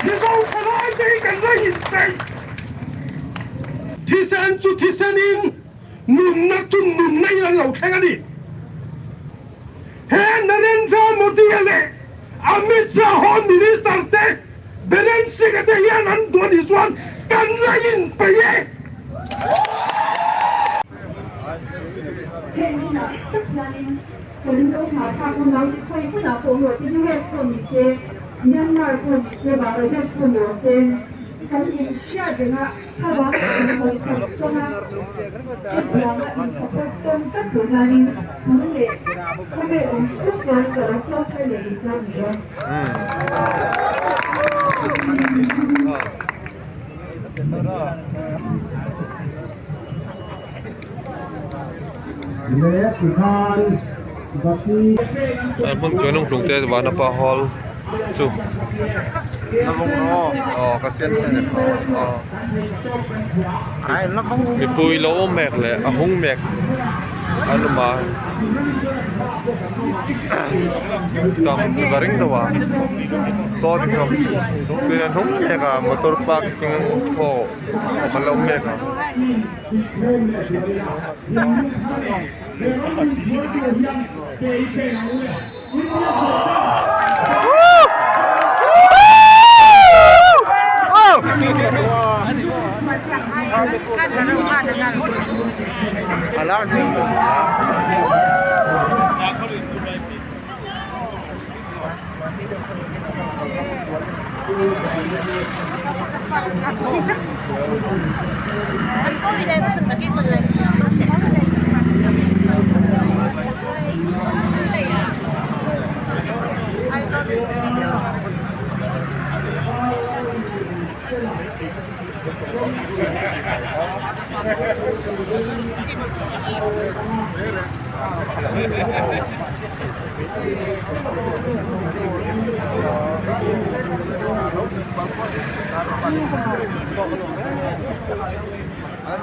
你做出来俾人嘅現地，提升就提升你，nun na就nun na yan老聽你，係那人家冇啲嘢，Amit Shah Home Minister 的，別人識嘅啲嘢能多啲賺，更加應俾嘢。Kulinda mata kuna koi kuna kono tinu he kono se Myanmar kono se ba ga kono se kan in shia denga haba ko so na ya ma in ko ton ta tunani mule kome on so so ko so le ni Pun jono flung te wana pa hall chu kasihan saya ai nó không mi pui lo mek le a hung mek anu ma tam chugaring dawa so thom kuan hung mek a motor park king ho malo mek alarm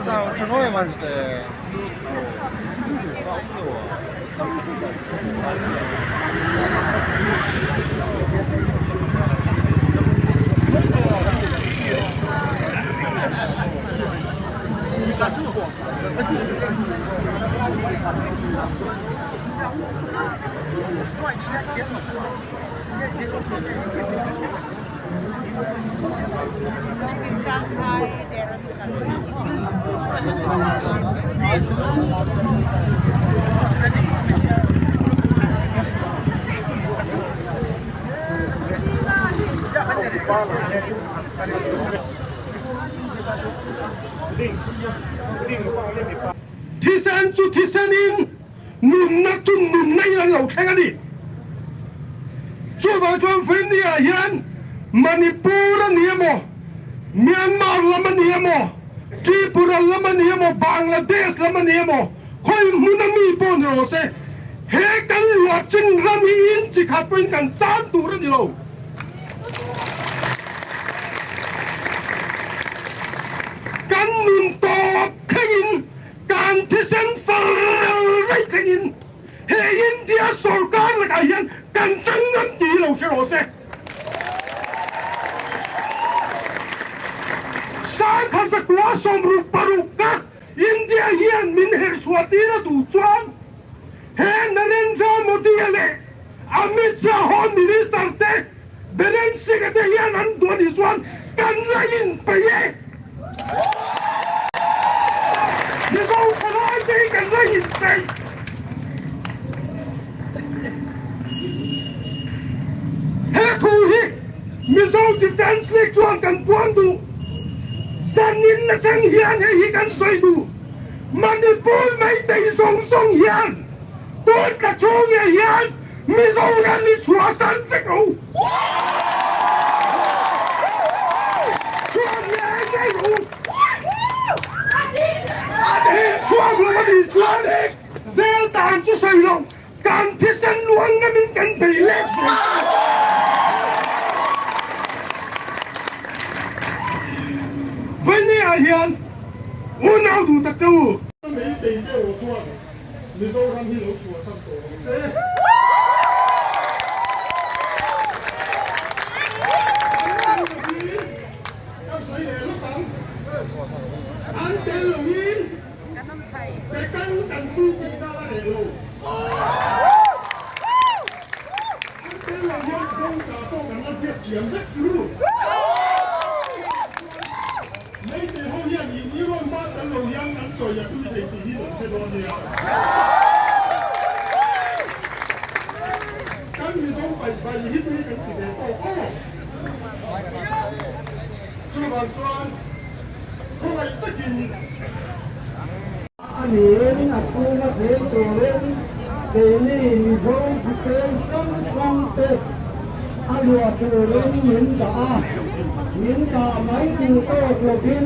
sao cho nói mà để提升就提升你，nun na就nun na yan老聽你，做把裝分你啊yan，曼尼布拉你啊麼，Myanmar 啦麼你啊麼，Tripura 啦麼你啊麼，Bangladesh 啦麼你啊麼，佢唔能咪幫你攞些，係緊落正啦咪因只卡變緊三度啦你咯。กันนุนต่อขยินการที่เส้นฟ้าไรขยินเฮยินเดียสอการละกันยันกันจังนั้นดีเราเชื่อเราเสสารพันสักว่าสมรูปรุกักอินเดียยันมินเฮร์ชวตีระดูจวนเฮนเรนจามดีเล่อามิตรโฮมินิสเตอร์เตเบรนซิกเตยันอันตัวดีจวนกันละยินไปเย่你做出來俾人嘅現地，係故意，Missile Defense League 裝緊關渡，新年嘅爭議係起緊水渡，曼尼搬美地送人，搬個廠嘅人，Missile 人你坐山食路，裝嘢嘅路。ช่วงเราไม่ได้ชวนเซลต่างจะใส่ลงการที่เส้นล้วนก็มีกันไปเล็กวันนี้อาเฮียน我脑度得到没得给我做的你说让你老婆上手รู้ในที่ห้องเรียนอีนี้ว่าบ้านกันเรายังนั้นสวยอย่างที่เด็กที่หนุ่มเชโดเนียกันมีสองไปฮิตนี้กันสิเด็กโอ้โหช่วยบางส่วนพวกไอ้ตะกินอันนี้นักสู้มาเสียตัวเล่นเดี๋ยวนี้มีสองที่เป็นต้องเตะอันว่าตัวเล่นเหมือนกับไม่ถึงโต๊ะตัวพิน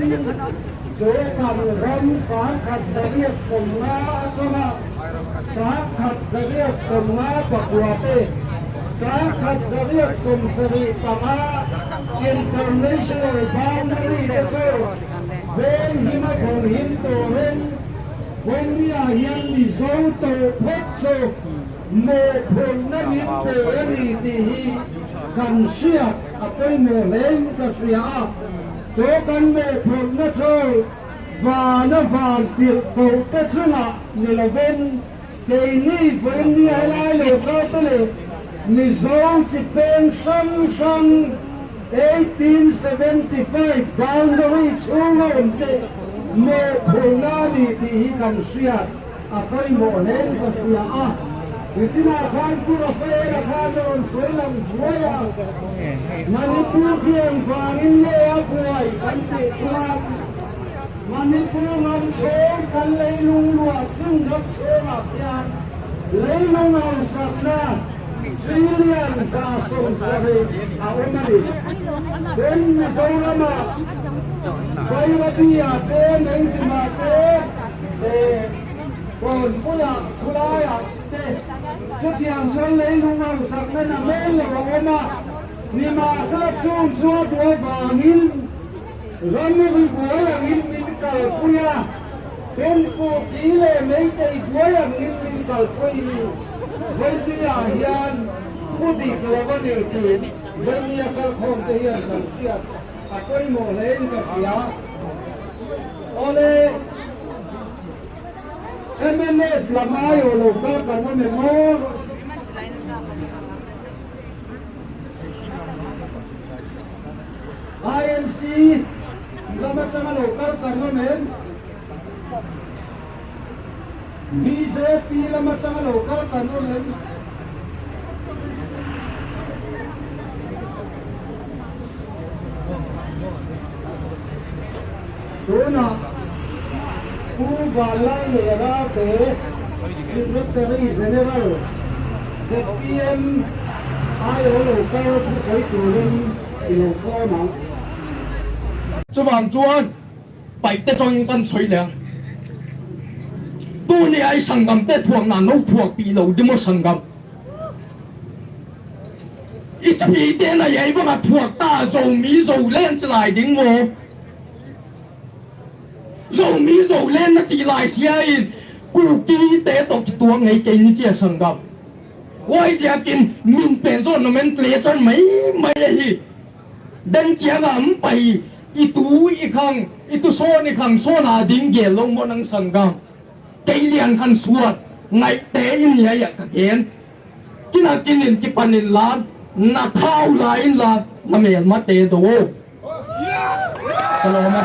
โจกันรำสาขัดเรียกสมนาก็มาสาขัดเรียกสมนาปักวัวเตสาขัดเรียกสมสรีปมา international boundary ก็สู้เว้นหิมะของหินตัวเว้นวันนี้ยังมีโซโต้พัดโซโมพลนักหินเปรนีที่กันเชียร์ไปโมเลนกับเสียโซกันโมพลนักโซวานวานเปียกโตเตชนะนิลเวนเกนี่วันนี้อะไรเลยก็ตเลยมิโซจิเป็นชัน1875 boundary ชูโลนเตโมพลนาดีที่กันเชียร์ไปโมเลนกับเสียวิธีนาคานกุลเฟรคานอนสวยลำสวยมันผู้เพียงฟังอินเดียป่วยกันติดมามันผู้งานโชว์กันเลยลุงหลวงซึ่งรับโชว์มาเพียงเลยลุงเอาสักนาซีเรียนซาสงสารเอามาดิเป็นโซลามาไปวันที่เป็นไอ้ที่มาเป็นคนผู้ละผู้ลายเต้จุดyangฉันเลยลุงเอาสักนั่นเมลเลยว่ามานี่มาสลับช่วงตัวบางินรันไม่เป็นบัวอย่างนี้เป็นเกิดปุยาเป็นผู้ที่เลยไม่ได้บัวอย่างนี้เป็นเกิดปุยวันนี้ยันผู้ที่กลัวว่าเดือดวันนี้ก็คงจะยันกันเสียอากุยโมเลนกับยาโอเลMLA Flamayo lo toca no me muero. INC Lama lo toca no me. BJP Lama lo toca no me. Dona Kubalan era de Secretary General the PM ai ở lầu caoผู้ใช้ตัวเล่นอีโลข้อมั้งจะวางจวนไปแต่จงกันสวยแล้วตัวนี้ไอ้สังกัดแต่ทวงนานเอาพวกปีเราดิมสังกัดอีจะมีเดนอะไรบ้างทวงตาโจมีโจเล่นจะไหลดิ้งโมโจมีโจเล่นน่ะจีไหลเสียอินกูกีเตะตกตัวไงเก่งนี่เจ้าสังกัดว่าไอ้เสียกินมินเป็นส่วนนั้นมันเกลียดจนไม่เลยเดินเจียงอ่ะไปอีตูอีขังอีตูโซนอีขังโซนาดิ้งเกลลงบนนังสังกัดเกลียนขันสวดไงเตะอินใหญ่อะกะเกนกินอากินอินกิปันอินลาดน่าเท้าลายอินลาดน้ำเมียนมาเตะตัวตลอดไหม